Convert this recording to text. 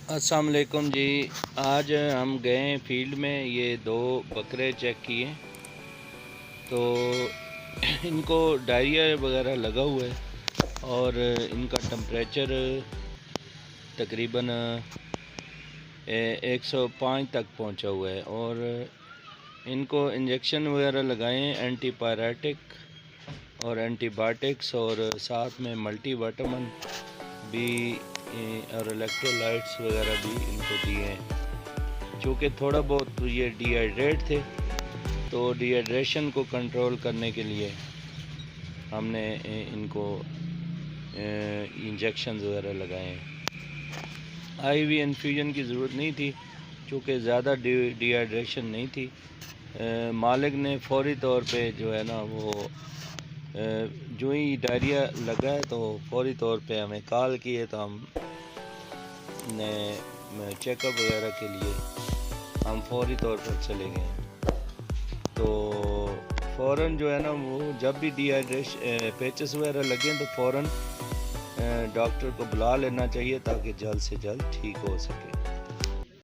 अस्सलाम वालेकुम जी। आज हम गए फील्ड में, ये 2 बकरे चेक किए तो इनको डायरिया वगैरह लगा हुआ है और इनका टेम्परेचर तकरीबन 105 तक पहुंचा हुआ है और इनको इंजेक्शन वगैरह लगाए, एंटीपायरेटिक और एंटीबायोटिक्स और साथ में मल्टी विटामिन भी और इलेक्ट्रोलाइट्स वगैरह भी इनको दिए हैं। चूँकि थोड़ा बहुत ये डिहाइड्रेट थे तो डिहाइड्रेशन को कंट्रोल करने के लिए हमने इनको इंजेक्शन वगैरह लगाए हैं। आईवी इन्फ्यूजन की ज़रूरत नहीं थी चूँकि ज़्यादा डिहाइड्रेशन नहीं थी। मालिक ने फौरी तौर पे जो है ना वो जो ही डायरिया लगा है तो फौरी तौर पे हमें कॉल किए तो हम ने चेकअप वगैरह के लिए हम फौरी तौर पर चले गए। तो फ़ौरन जो है ना वो जब भी डिहाइड्रेशन पैचेस वगैरह लगे तो फ़ौरन डॉक्टर को बुला लेना चाहिए ताकि जल्द से जल्द ठीक हो सके।